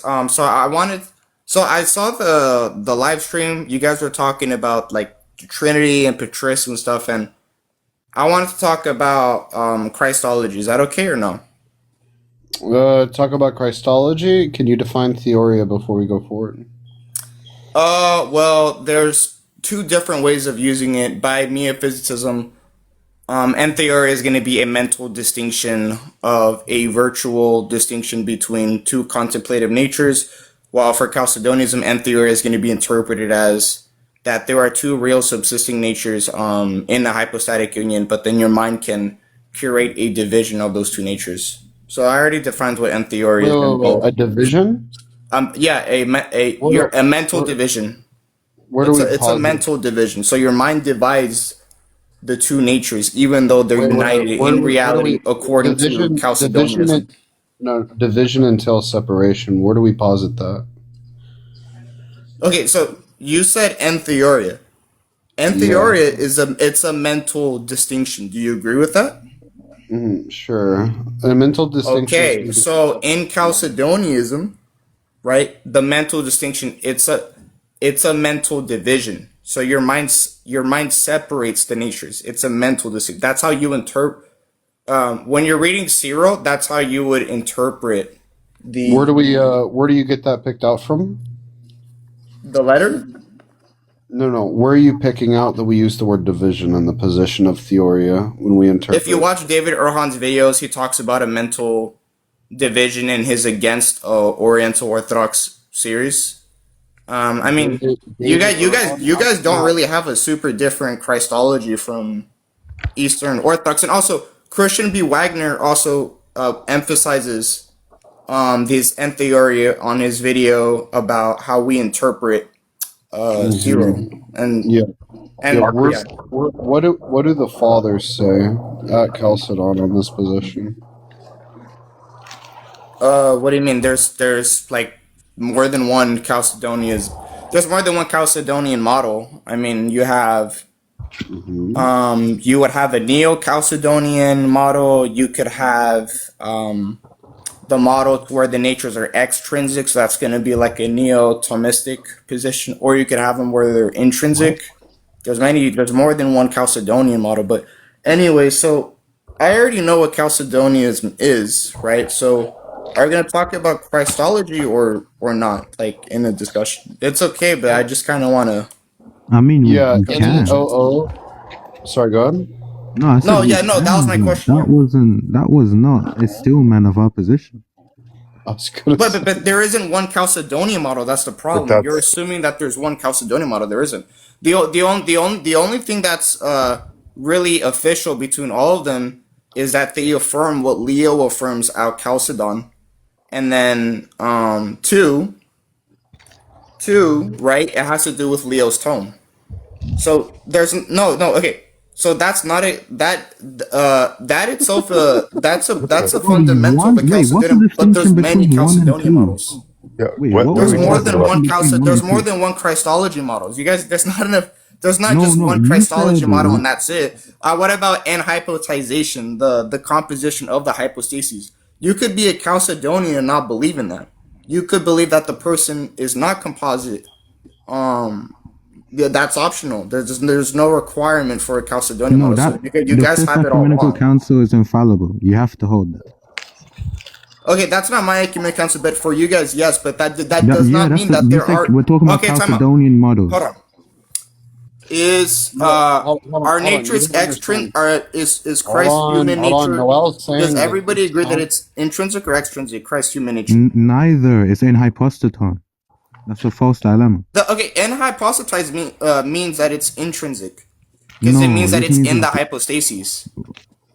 So I saw the live stream. You guys were talking about like Trinity and Patris and stuff, and I wanted to talk about Christology. Is that okay or no? Talk about Christology. Can you define Theoria before we go forward? Well, there's two different ways of using it. By metaphysicism, and theory is going to be a mental distinction of a virtual distinction between two contemplative natures, while for Chalcedonianism, and theory is going to be interpreted as that there are two real subsisting natures in the hypostatic union, but then your mind can curate a division of those two natures. So I already defined what en theory is. A division? Yeah, a mental division. Where do we It's a mental division. So your mind divides the two natures, even though they're united in reality, according to Chalcedonianism. Division entails separation. Where do we posit that? Okay, so you said en theoria. En theoria it's a mental distinction. Do you agree with that? Sure. A mental distinction. Okay, so in Chalcedonianism, right, the mental distinction it's a mental division. So your mind separates the natures. It's a mental distinction. That's how you interpret. When you're reading Cyril, that's how you would interpret the. Where do you get that picked out from? The letter? No. Where are you picking out that we use the word division in the position of Theoria when we interpret? If you watch David Erhan's videos, he talks about a mental division in his Against Oriental Orthodox series. I mean, you guys don't really have a super different Christology from Eastern Orthodox, and also Christian B. Wagner also emphasizes this en theoria on his video about how we interpret zero and what do the fathers say at Chalcedon on this position? What do you mean? There's like more than one There's more than one Chalcedonian model. I mean, you have you would have a Neo-Chalcedonian model. You could have the model where the natures are extrinsic, so that's going to be like a Neo-Thomistic position, or you could have them where they're intrinsic. There's more than one Chalcedonian model, but anyway, so I already know what Chalcedonianism is, right? So are we going to talk about Christology or not, like in the discussion? It's okay, but I just kind of want to. I mean, we can. Sorry, go ahead. No, that was my question. That was not a stillman of our position. But there isn't one Chalcedonian model. That's the problem. You're assuming that there's one Chalcedonian model. There isn't. The only thing that's really official between all of them is that they affirm what Leo affirms out Chalcedon, and then two, right? It has to do with Leo's tone. So there's okay. So that's not that itself that's a fundamental of the Chalcedonian, but there's many Chalcedonian models. Yeah. There's more than one There's more than one Christology models. You guys, there's not just one Christology model and that's it. What about anhypotization, the composition of the hypostases? You could be a Chalcedonian and not believe in that. You could believe that the person is not composite. That's optional. There's no requirement for a Chalcedonian model. So you guys have it all wrong. Ecumenical Council is infallible. You have to hold that. Okay, that's not my ecumenical council, but for you guys, yes. But that does not mean that there are. We're talking about Chalcedonian models. Hold on. Our nature is extrinsic? Is Christ's human nature? Does everybody agree that it's intrinsic or extrinsic? Christ's human nature. Neither. It's in hypostaton. That's a false dilemma. Hypostatized means that it's intrinsic, because it means that it's in the hypostases.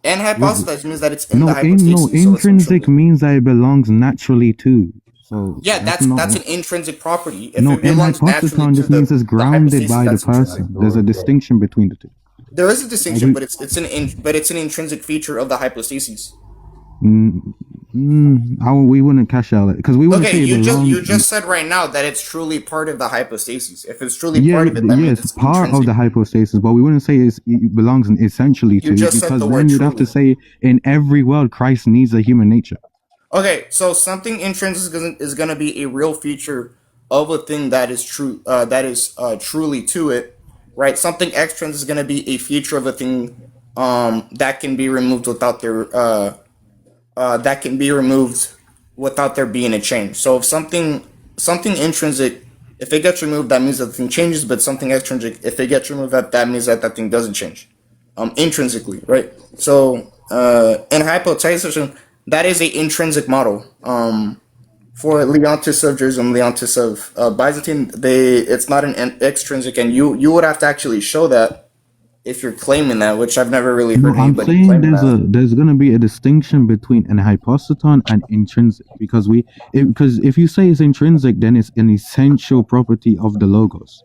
And hypostatized means that it's in the hypostasis. Intrinsic means that it belongs naturally too. So yeah, that's an intrinsic property. If in hypostaton just means it's grounded by the person. There's a distinction between the two. There is a distinction, but it's an intrinsic feature of the hypostasis. We wouldn't cash out it because we wouldn't say it belongs. You just said right now that it's truly part of the hypostasis. If it's truly part of it, that means it's part intrinsic. of the hypostasis, but we wouldn't say it belongs essentially to it, because then you'd have to say in every world Christ needs a human nature. Okay, so something intrinsic is going to be a real feature of a thing that is true, that is truly to it, right? Something extrinsic is going to be a feature of a thing that can be removed without there being a change. So if something intrinsic, if it gets removed, that means that the thing changes. But something extrinsic, if it gets removed, that means that thing doesn't change, intrinsically, right? So in hypothesis, that is a intrinsic model. For Leontis of Jerusalem, Leontis of Byzantine, it's not an extrinsic, and you would have to actually show that if you're claiming that, which I've never really No, heard I'm anybody saying claim there's gonna be a distinction between an hypostaton and intrinsic because if you say it's intrinsic, then it's an essential property of the logos,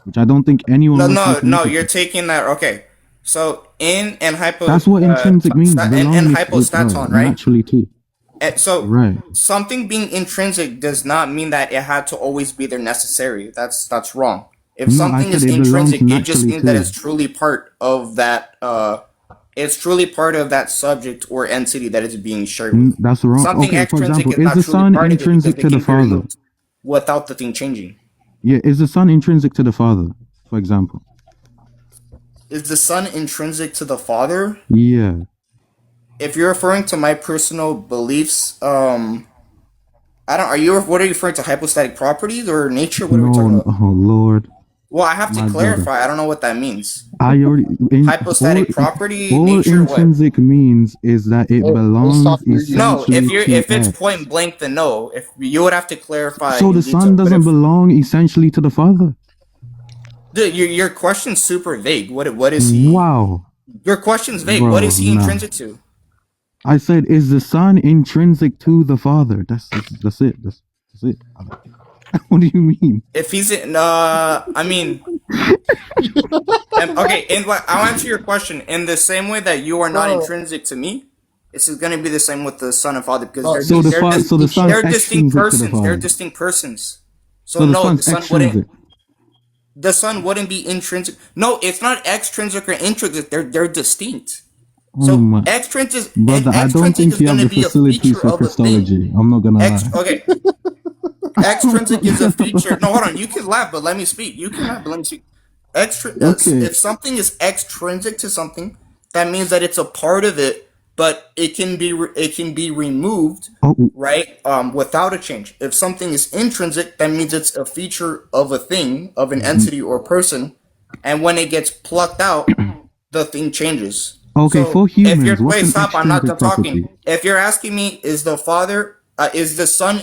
which I don't think anyone No, wants to no, commit no. to. You're taking that. Okay, so in and That's what intrinsic means. and Belong hypostaton, right? naturally too. So Right. something being intrinsic does not mean that it had to always be there necessary. That's wrong. If No, I something said is it belongs intrinsic, it just naturally means that too. it's truly part of that. It's truly part of that subject or entity that it's being shared with. That's wrong. Something Okay, for extrinsic example, is is not the truly Son part of it because intrinsic it to the can be Father? removed without the thing changing. Yeah, is the Son intrinsic to the Father, for example? Is the Son intrinsic to the Father? Yeah. If you're referring to my personal beliefs, I don't. What are you referring to? Hypostatic properties or nature? What are we talking No, about? oh Lord, Well, I have to my brother. clarify. I don't know what that means. I already Hypostatic property, all nature, what? intrinsic means is that it belongs stop your- No, essentially if to it's X. point blank, then no. If you would have to clarify. So in the detail, Son but doesn't if- belong essentially to the Father. Dude, your question's super vague. What is he? Wow. Your question's vague. Bro, What is he nah. intrinsic to? I said, is the Son intrinsic to the Father? That's it. That's it. What do you mean? If he's in, I mean, okay. I'll answer your question in the same way that you are not intrinsic to me. This is going to be the same with the Son and Father because So the Son they're is distinct extrinsic to the persons. They're Father. distinct persons. So, So the no, Son's extrinsic. the Son wouldn't be intrinsic. No, it's not extrinsic or intrinsic. They're distinct. So Oh my extrinsic, brother, I don't extrinsic think is you going have to the be a facilities feature for of a thing. Christology. I'm not gonna lie. Okay. Extrinsic is a feature. No, hold on. You can laugh, but let me speak. You can laugh, but let me speak. Okay. If something is extrinsic to something, that means that it's a part of it, but it can be removed, Oh, right? Without a change. If something is intrinsic, that means it's a feature of a thing, of an entity or person, and when it gets plucked out, the thing changes. okay, So for if humans, you're what's wait, an stop. I'm not extrinsic done talking. property? If you're asking me, is the Son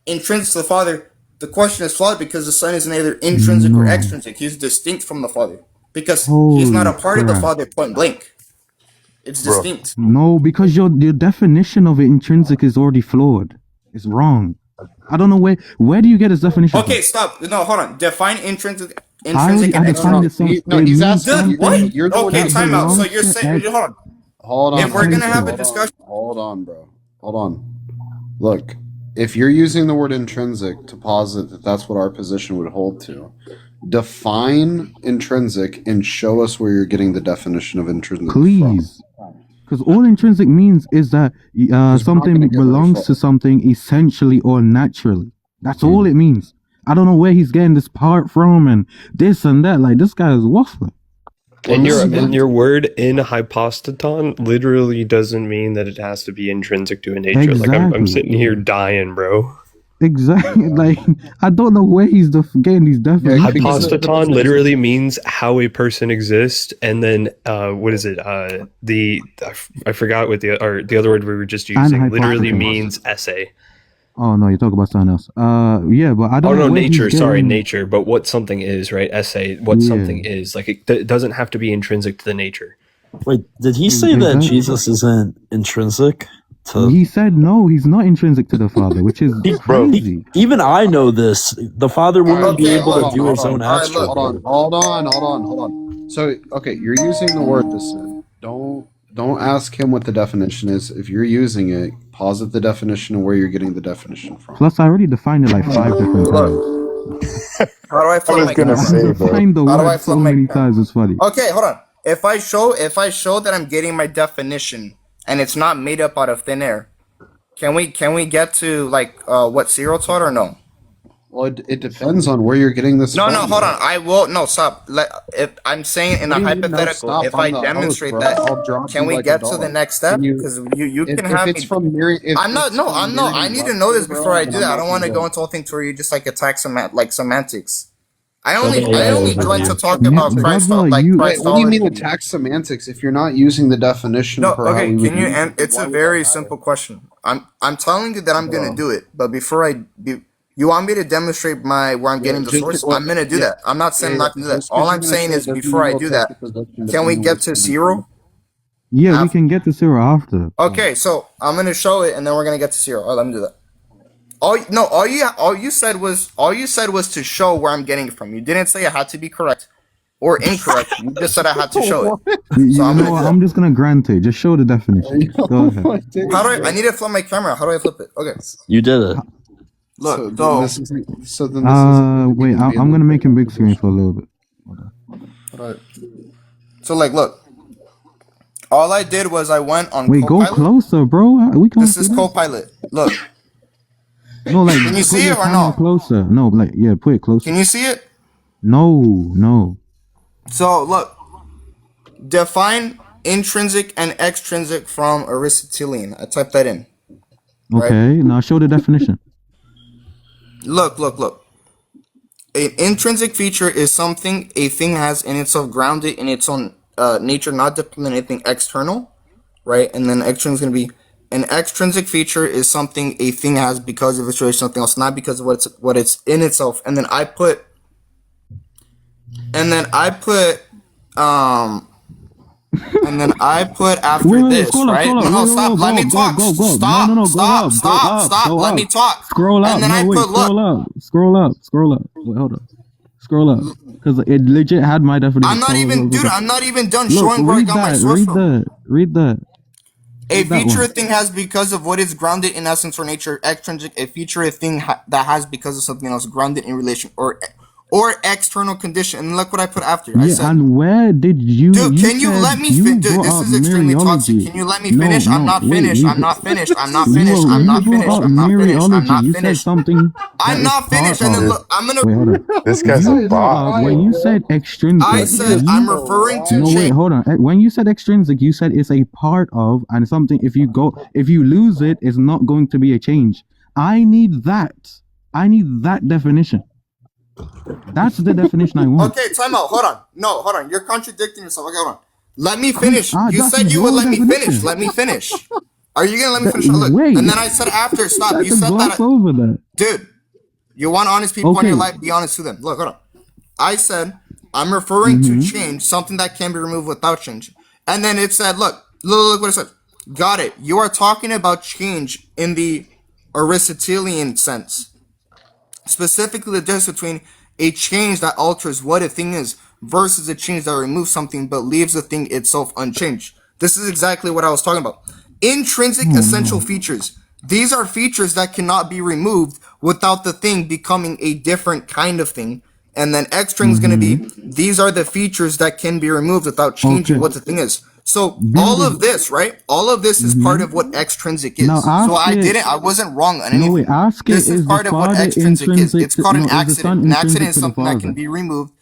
intrinsic to the Father? The question is flawed because the Son is neither intrinsic or No. extrinsic. He's distinct from the Father because he's not a Holy part of the crap. Father. Point blank. It's distinct. No, because your definition of it intrinsic is already flawed. It's wrong. I don't know where do you get this definition Okay, from? stop. No, hold on. Define intrinsic I and defined extrinsic. it so he's it means asking. Dude, what? You're the one Okay, that time out. So belongs you're to saying, X. hold on. Hold on. If we're gonna have a hold on, discussion, Hold on, bro. Hold on. Look, if you're using the word intrinsic to posit that that's what our position would hold to, define intrinsic and show us where you're getting the definition of intrinsic Please. Because all intrinsic means is that something gonna get belongs very to something essentially or naturally. That's all it means. I don't know where he's getting this part from and this and that. Like, this guy is waffling. And your word in hypostaton literally doesn't mean that it has to be intrinsic to a nature. Like I'm Exactly. sitting here dying, bro. Exactly. Like, I don't know where he's getting these definitions. Hypostaton literally means how a person exists, and then what is it? I forgot what the other word we were just using. Literally hypostaton. means essay. Oh no, you're talking about something else. Yeah, but I don't Oh know. no, where nature. he's Sorry, getting- nature. But what something is, right? Essay. What Yeah. something is. Like it doesn't have to be intrinsic to the nature. Wait, did he say that Exactly. Jesus isn't intrinsic to? He said no, he's not intrinsic to the Father, which is crazy. Even I know this. The Father wouldn't be Okay, able hold to do on, his hold own on. All right, astral. look. Hold on. So, okay, you're using the word dissent. Don't ask him what the definition is. If you're using it, posit the definition and where you're getting the definition from. Plus, I already defined it like 5 different times. How do I flip my gonna camera? say, I defined the How do I word so flip my many camera? times. It's funny. Okay, hold on. If I show that I'm getting my definition and it's not made up out of thin air, Can we get to like what Cyril taught or no? Well, it depends on where you're getting this No, from. no, hold on. I will no stop. If I'm saying in What a do you mean, no, hypothetical, stop? if I'm I the host, demonstrate bro. that, I'll drop can you we like a get to the dog. next step? Can you? Because you can If have it's me. from Miri, if I'm not. it's No, from I'm no. I need to know this Merriam-Webster, before I bro, do then that. I I'm don't not want to gonna go do it. into a thing to where you just like attack like semantics. I Show only the I AI only If joined to overview. it's talk from about Brother, like you. Wait, what do you mean Christology. attack semantics? If you're not using the definition No, for how okay. we would Can you? use And it, it's why a would that very matter? simple question. I'm telling you that I'm gonna Bro. do it, but before you want me to demonstrate where I'm Yeah, getting the just source? I'm gonna do yeah, that. I'm not saying yeah, I'm yeah. not gonna do that. Just All because you're I'm gonna saying say it is doesn't before mean I we'll do take that, your position can we depending on get what's to coming from you. zero? Yeah, we can get to Cyril after. Okay, so I'm gonna show it, and then we're gonna get to zero. All right, let me do that. All you said was to show where I'm getting it from. You didn't say it had to be correct or incorrect. You just said I had to show it. What? So I'm You know gonna do what? that. I'm just gonna grant it. Just show the definition. Go Oh ahead. my days, How do I? bro. I need to flip my camera. How do I flip it? Okay, You did it. look. So then So this isn't. So then this isn't Wait. even being I'm the gonna make him big screen position. for a little bit. right. So like, look. All I did was I went on Wait, go Copilot. closer, bro. We can't This see is that. Copilot. Look, No, like can you put see your it or camera no? closer. No, like yeah, put it closer. Can you see it? No. So look, define intrinsic and extrinsic from Aristotelian. I typed that in. Right. Okay, now show the definition. Look. An intrinsic feature is something a thing has in itself, grounded in its own nature, not dependent on anything external, right? And then extrinsic is going to be an extrinsic feature is something a thing has because of its relation to something else, not because of what it's in itself. And then I put after Wait, this, scroll up, right? scroll up. No, Wait, stop. Let me talk. go. No, Stop. go Stop. up, Stop. go Let up. me talk. Scroll up. And then I No, wait, put look. scroll up. Wait, hold on. Scroll up, because it legit had my definition. I'm not even, dude. I'm not even done Look, showing where I got my source from. Read that. A that feature one. a thing has because of what is grounded in essence or nature. Extrinsic, a feature a thing that has because of something else, grounded in relation or external condition. And look what I put after. I Yeah, said, and where did you? dude, can you said let me you finish? Dude, brought this up is extremely toxic. Mereology. Can you let me No, finish? I'm not wait, finished. I'm not finished. I'm not finished. I'm not you finished. brought up I'm not finished. I'm Mereology. not You said finished. something I'm that is not finished. part And then of. look, I'm gonna. Wait, hold on. This guy's You a brought bot. up when you said extrinsic. I said I'm referring to No, wait, change. hold on. When you said extrinsic, you said it's a part of and something. If you lose it, it's not going to be a change. I need that. I need that definition. That's the definition I want. Okay, time out. Hold on. No, hold on. You're contradicting yourself. Okay, hold on. Let me finish. You that's said you would your let me definition. finish. Let me finish. Are you gonna let me finish? Look. Wait. And then I said after, stop. You That's said gloss that, over that. dude. You want honest people in Okay. your life? Be honest to them. Look, hold on. I said I'm referring to change, something that can be removed without change. And then it said, look what it said. Got it. You are talking about change in the Aristotelian sense. Specifically, the difference between a change that alters what a thing is versus a change that removes something but leaves the thing itself unchanged. This is exactly what I was talking about. Intrinsic essential features. These are features that cannot be removed without the thing becoming a different kind of thing. And then extrinsic is going to be, these are the features that can be removed without changing what the thing is. So all of this, right? All of this is part of what extrinsic is. Now, So ask I wasn't wrong on No, anything. wait, ask it. This is part the of what Father extrinsic is. intrinsic It's called to, an is the accident. Son An accident intrinsic is to the something that can Father? be removed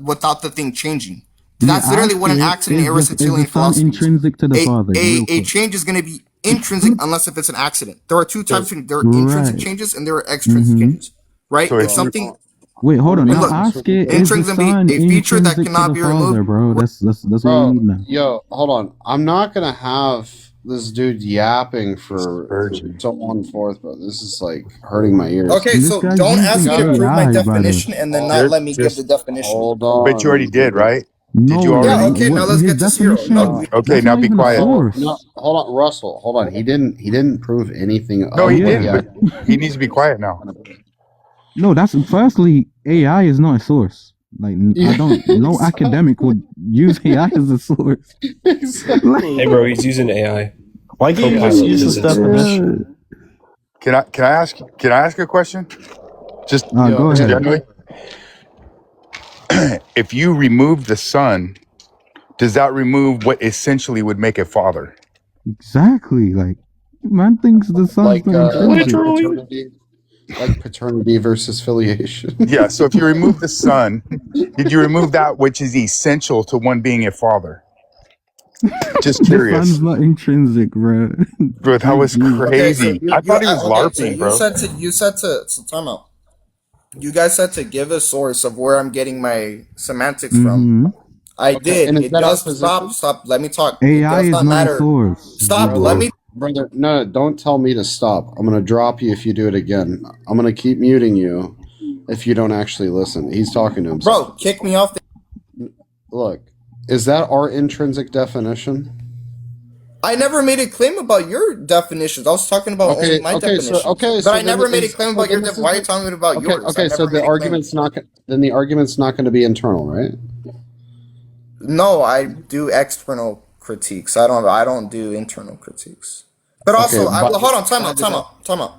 without the thing changing. Yeah, That's literally what an ask it, accident in is Aristotelian the Son philosophy is. intrinsic to the Father? Real A quick. change is going to be intrinsic unless if it's an accident. There are two types of there are intrinsic Right. changes and there are extrinsic changes. Right? So If if you, something Wait, hold on. and Now look, ask it. Is the intrinsic is Son going to be a feature that intrinsic to cannot the be Father, removed. bro? That's what we Bro, need now. yo, hold on. I'm not gonna have this dude yapping for virgin. so on and forth, bro. This is like hurting my ears. Okay, This so guy's don't ask using me to prove my AI, brother. definition and then not let me give the definition. Hold But you already on. did, right? No, you already? Yeah, okay, now let's his get to zero. definition. No, Okay, That's now not be even a quiet. source. No, hold on, Russell. Hold on. He didn't prove anything. No, he of didn't. AI. But he needs to be quiet now. No, that's firstly, AI is not a source. Like no academic would use AI as a source. Exactly. Hey, bro, he's using AI. Why can't you just use this definition? Can I ask a question? Just Go ahead. generally. If you remove the Son, does that remove what essentially would make a father? Exactly. Like, Man thinks the son's Like not intrinsic. paternity versus filiation. Yeah. So if you remove the son, did you remove that which is essential to one being a father? Just The curious. son's not intrinsic, bro. Bro, that was Thank you. Okay, so crazy. I thought he was LARPing, bro. you said to so time out. You guys said to give a source of where I'm getting my semantics from. I did. and is It that does opposition? stop. Let me talk. AI it does is not not a matter. source. Stop. Brother, Let me. brother, no, don't tell me to stop. I'm gonna drop you if you do it again. I'm gonna keep muting you if you don't actually listen. He's talking to himself. Bro, kick me off. Look, is that our intrinsic definition? I never made a claim about your definitions. I was talking about only my definitions. But I never made a claim about your definition. Why are you talking about yours? Okay, so the argument's not going to be internal, right? No, I do external critiques. I don't do internal critiques. But also, hold on, time out.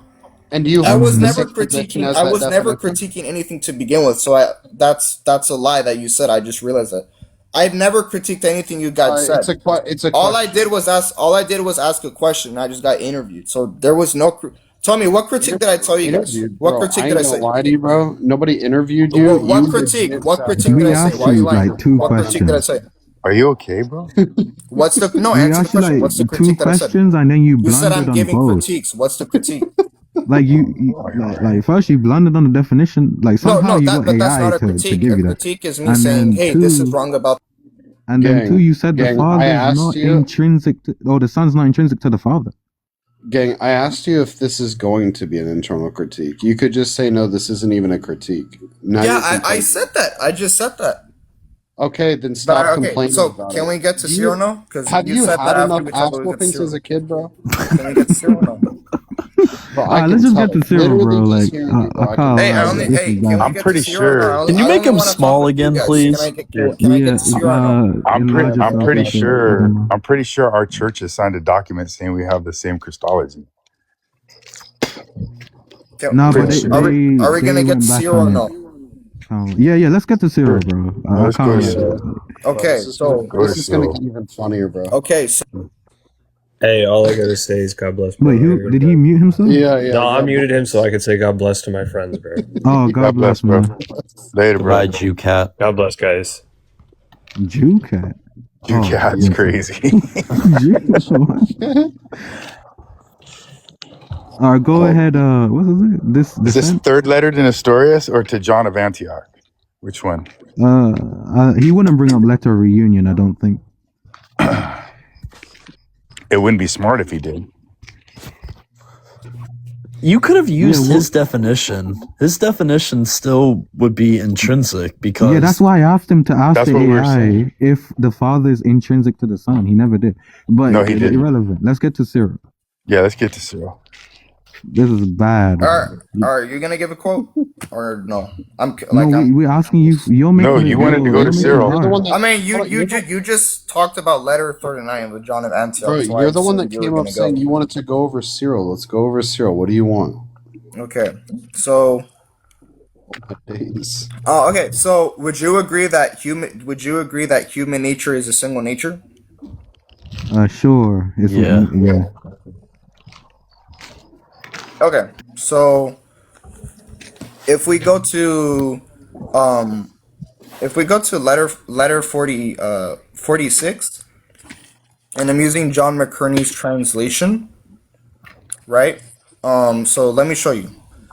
And you I was the never same position critiquing. as I that was never definition? critiquing anything to begin with. So that's a lie that you said. I just realized that. I've never critiqued anything you guys said. It's a All question. I did was ask a question. And I just got interviewed. So there was no. Tell me, what critique did I tell you guys? What critique did I say? Lie to you, bro. Nobody interviewed you. What critique? What critique did We I say? asked Why are you you lying? like two What critique did I questions. say? Are you okay, bro? What's the no? We Answer the asked you question. like What's the two critique that I said? questions, and then you You said blundered I'm on giving both. critiques. What's the critique? Like like first you blundered on the definition. Like somehow you got but that's AI not a to critique. give A you that. critique is me And saying, then "Hey, this is two, wrong about." and then two, you said the gang, father I is asked not you- intrinsic, or the son's not intrinsic to the father. Gang, I asked you if this is going to be an internal critique. You could just say, no, this isn't even a critique. Now Yeah, you're I complaining. said that. I just said that. Okay, then stop complaining So about can it. we get to zero now? Because Have you said had that enough after we ass told we get to whoopings zero. as a kid, bro? Can we get to zero now? Bro, Alright, let's just get to zero, bro. Like I can't. Hey, this is bad. I'm pretty sure. Can you make him small again, please? Can I get to zero now? Enlarge I'm yourself, pretty I think. I sure. don't know. I'm pretty sure our church has signed a document saying we have the same Christology. No, but Pretty sure. Are we they gonna get went to back zero or on no? it. Yeah, let's get to zero, bro. Let's go to zero. Okay, so This is going to get even funnier, bro. okay, so Hey, all I gotta say is God bless. wait, who did he mute himself? Yeah. No, I muted him so I could say God bless to my friends, bro. Oh, God bless, bro. man. Later, bro. Goodbye, Jew cat. God bless, guys. Jew cat. You Oh, cat's yes. crazy. Jew. All right, go ahead. What is it? This Is this Dissent? third letter to Nestorius or to John of Antioch? Which one? He wouldn't bring up letter of reunion, I don't think. It wouldn't be smart if he did. You could have used Yeah, his definition. His definition still would be intrinsic because Yeah, that's why I asked him to ask That's the what we were AI saying. if the father is intrinsic to the son. He never did. But No, he didn't. irrelevant. Let's get to Cyril. Yeah, let's get to Cyril. This is bad. all right, you're gonna give a quote or no? We're asking you. You're making. No, you wanted to go to Cyril. You're the one that, I mean, you just talked about letter 39 with John of Antioch. bro, so I you're the one that assumed you were came up gonna saying go. you wanted to go over Cyril. Let's go over Cyril. What do you want? Okay, so Days. okay, so would you agree that human nature is a single nature? Sure. It's Yeah. Okay, so if we go to letter 46, and I'm using John McCurney's translation, right? So let me show you.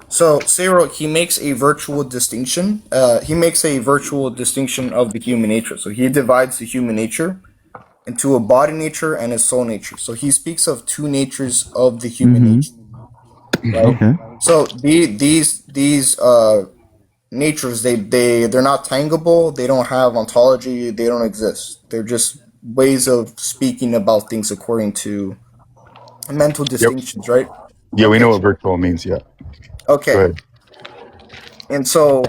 So Cyril, he makes a virtual distinction. He makes a virtual distinction of the human nature. So he divides the human nature into a body nature and a soul nature. So he speaks of two natures of the human nature. Right? Okay. So these natures, they're not tangible. They don't have ontology. They don't exist. They're just ways of speaking about things according to mental distinctions, right? Yeah, we know what virtual means. Yeah. Go Okay. ahead. And so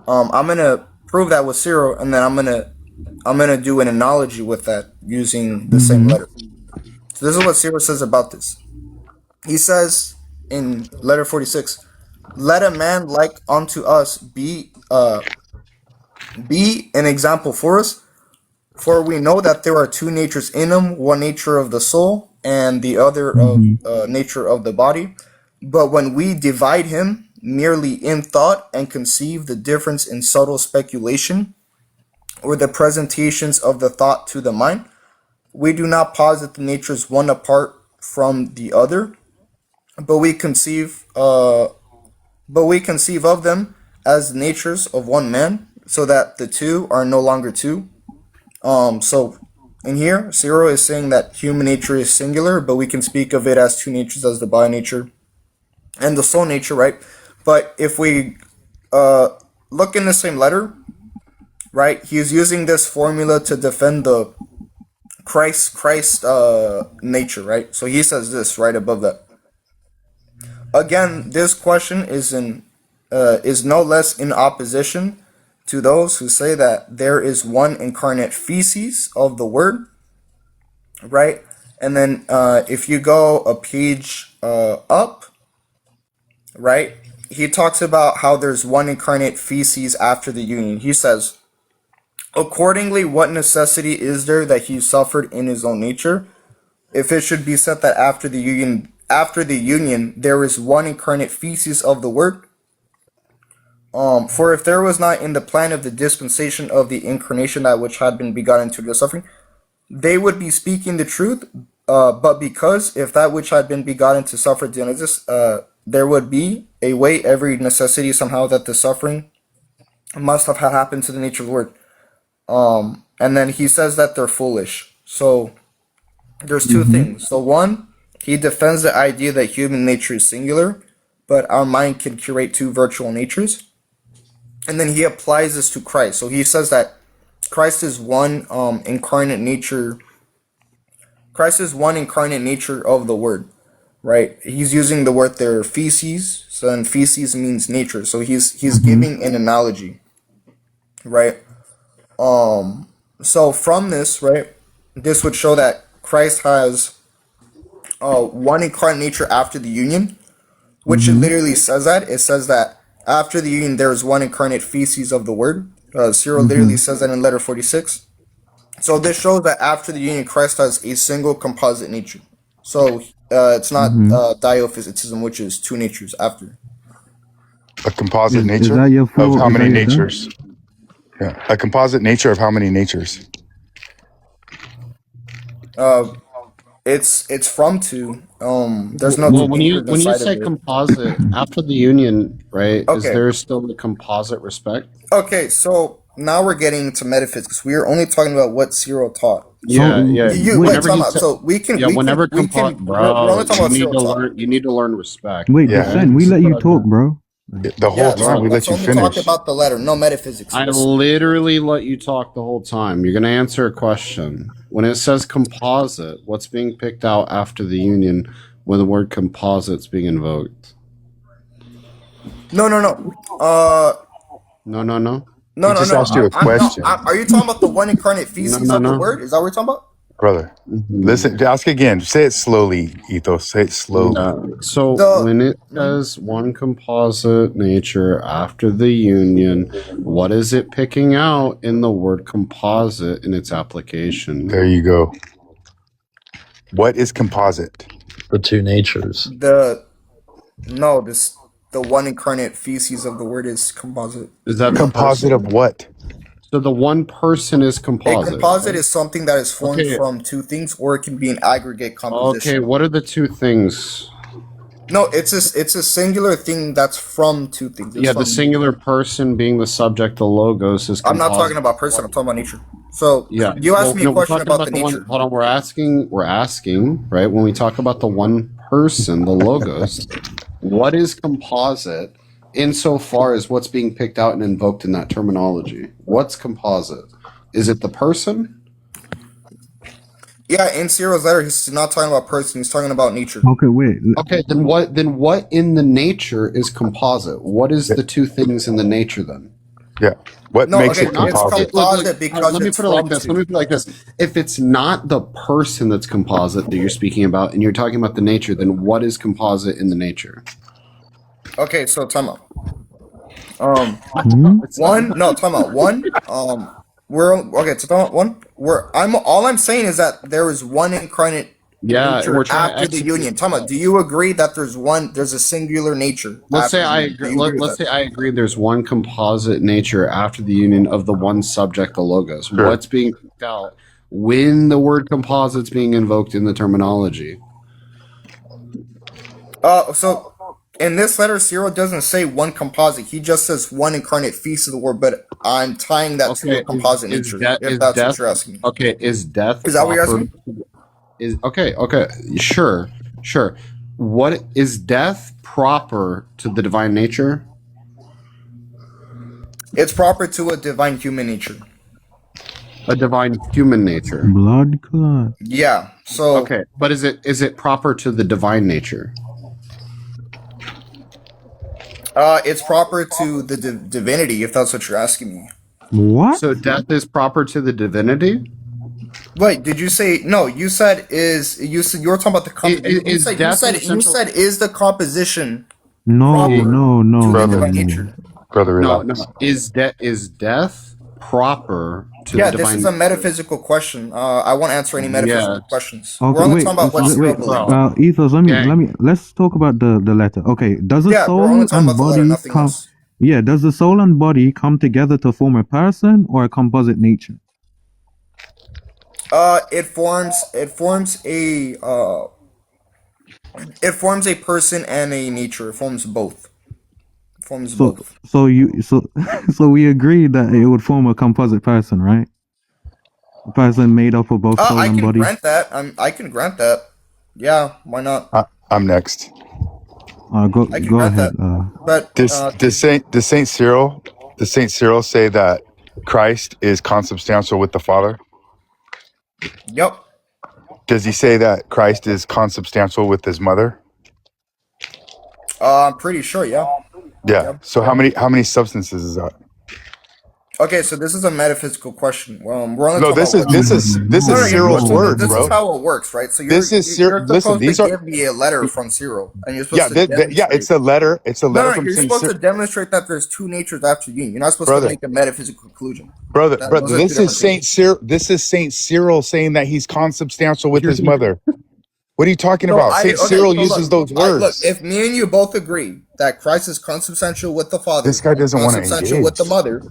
I'm gonna prove that with Cyril, and then I'm gonna do an analogy with that using the same letter. So this is what Cyril says about this. He says in letter 46, "Let a man like unto us be an example for us, for we know that there are two natures in him, one nature of the soul, and the other of nature of the body. But when we divide him merely in thought and conceive the difference in subtle speculation or the presentations of the thought to the mind, we do not posit the natures one apart from the other, but we conceive of them as the natures of one man, so that the two are no longer two. So in here, Cyril is saying that human nature is singular, but we can speak of it as two natures, as the body nature and the soul nature, right? But if we look in the same letter, right, he's using this formula to defend the Christ nature, right? So he says this right above that. Again, this question is no less in opposition to those who say that there is one incarnate feces of the Word, right? And then if you go a page up, right, he talks about how there's one incarnate feces after the union. He says, accordingly, what necessity is there that he suffered in his own nature, if it should be said that after the union there is one incarnate feces of the Word? For if there was not in the plan of the dispensation of the incarnation that which had been begotten to the suffering, they would be speaking the truth. But because if that which had been begotten to suffer did not exist, there would be a way, every necessity somehow, that the suffering must have happened to the nature of the Word. And then he says that they're foolish. So there's two things. So one, he defends the idea that human nature is singular, but our mind can curate two virtual natures. And then he applies this to Christ. So he says that Christ is one incarnate nature. Christ is one incarnate nature of the Word, right? He's using the word there, feces. So then feces means nature. So he's giving an analogy, right? So from this, right, this would show that Christ has one incarnate nature after the union, which it literally says that. It says that after the union there is one incarnate feces of the Word. Cyril literally says that in letter 46. So this shows that after the union, Christ has a single composite nature. So it's not diophysitism, which is two natures after. A composite Is nature that your of full? how Is many that your thing? natures? Yeah. A composite nature of how many natures? It's from two. There's no Well, two when you natures inside say of it. composite after the union, right? Is Okay. there still the composite respect? Okay, so now we're getting into metaphysics. We are only talking about what Cyril taught. Yeah, yeah. You wait, Whenever time you out. say, So we can yeah, whenever we're only bro, talking you about need Cyril to taught. learn. You need to learn respect. Wait, Yeah. Dissent, we let you talk, bro. The whole Yeah, time we let let's you only talk finish. about the letter, no metaphysics. I literally let you talk the whole time. You're gonna answer a question. When it says composite, what's being picked out after the union when the word composite's being invoked? No. No, no, no. He just asked you a question. Are you talking about the one incarnate feces No, of the no. Word? Is that what we're talking about? Brother, listen, ask again. Say it slowly, Ethos. Say it slowly. So The- when it says one composite nature after the union, what is it picking out in the word composite in its application? There you go. What is composite? The two natures. The one incarnate feces of the Word is composite. Is that the Composite person? of what? So the one person is A composite. composite is something that is formed Okay. from two things, or it can be an aggregate composition. Okay, what are the two things? No, it's a singular thing that's from two things. It's Yeah, the from- singular person being the subject, the logos is I'm composite. not talking about person. I'm talking about nature. So Yeah. you asked me a we're question talking about the one. nature. Hold on, we're asking, right? When we talk about the one person, the logos, what is composite insofar as what's being picked out and invoked in that terminology? What's composite? Is it the person? Yeah, in Cyril's letter, he's not talking about person. He's talking about nature. Okay, wait. Okay, then what in the nature is composite? What is the two things in the nature then? Yeah. What No, makes okay, it it's composite? composite because let me it's put it like from this. two. Let me put it like this. If it's not the person that's composite that you're speaking about, and you're talking about the nature, then what is composite in the nature? Okay, so time out. Hmm? Time out. We're okay. So time out. I'm saying is that there is one incarnate Yeah, nature we're trying to after the execute. union. Tama, do you agree that there's a singular nature? Let's after say the I union? Do agree. you agree with Let's that? say I agree. There's one composite nature after the union of the one subject, the logos. Sure. What's being picked out when the word composite's being invoked in the terminology? So in this letter, Cyril doesn't say one composite. He just says one incarnate feast of the word. But I'm tying that to a Okay, composite nature. If is that's what death you're asking me. okay? Is death Is that what you're proper? asking? Is okay? Okay, sure. What is death proper to the divine nature? It's proper to a divine human nature. A divine human nature. Blood clot. Yeah. So Okay, but is it proper to the divine nature? it's proper to the divinity, if that's what you're asking me. What? So death is proper to the divinity? Wait, did you say no? You said you were talking about the Is death you essential? said is the composition No, proper no, no, to the no, Brother. divine no. nature? Brother, No, relax. Is death proper to Yeah, the this divine is a nature? metaphysical question. I won't answer any metaphysical Yes. questions. Okay, We're only wait. talking about what It's Cyril Wait. believes. bro. Ethos. Gang. Let's talk about the letter. Okay. Does the Yeah, we're soul only talking and about the letter, body nothing come? else. Yeah. Does the soul and body come together to form a person or a composite nature? It forms a person and a nature. It forms both. It forms So, both. so we agreed that it would form a composite person, right? A person made up of both soul I and can body. grant that. I can grant that. Yeah, why not? I'm next. Go I can go grant ahead. that. But Does Saint Cyril say that Christ is consubstantial with the Father? yep. Does he say that Christ is consubstantial with his mother? I'm pretty sure. Yeah. Yeah. Yep. So how many substances is that? Okay, so this is a metaphysical question. We're only No, talking about what this Cyril. is No, no, Cyril's so words, this is bro. how it works, right? So This is you're listen. supposed to These are give me a letter from Cyril, and you're yeah, supposed to yeah. demonstrate. It's a letter. It's a No, letter no, from you're Saint supposed to Cyril. demonstrate that there's two natures after union. You're not supposed to Brother, make a metaphysical conclusion. brother. Those are two This is different things. Saint Cyril. This is Saint Cyril saying that he's consubstantial with his mother. What are you talking So about? Saint Cyril uses those look, words. if me and you both agree that Christ is consubstantial with the Father, This guy and doesn't want to consubstantial with the engage. Mother,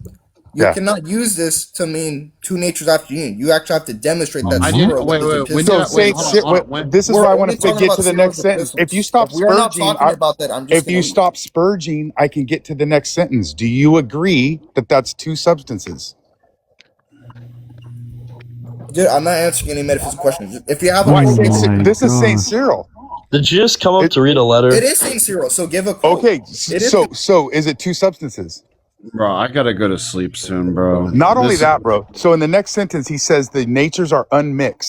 you Yeah. cannot use this to mean two natures after union. You actually have to demonstrate that I What? didn't. Cyril with his When epistles. did So Saint hold on, Cyril. This is We're why I want only to talking get about to the Cyril's next sentence. If you epistles. stop If we are not spurging, talking about that, I'm just if gonna you leave. stop spurging, I can get to the next sentence. Do you agree that that's two substances? Dude, I'm not answering any metaphysical questions. If you have a Why? Oh quote, my This is Saint gosh. Cyril. Did you just come up It- to read a letter? it is Saint Cyril. So give a quote. Okay, It is. so is it two substances? Bro, I gotta go to sleep soon, bro. Not only This- that, bro. So in the next sentence, he says the natures are unmixed.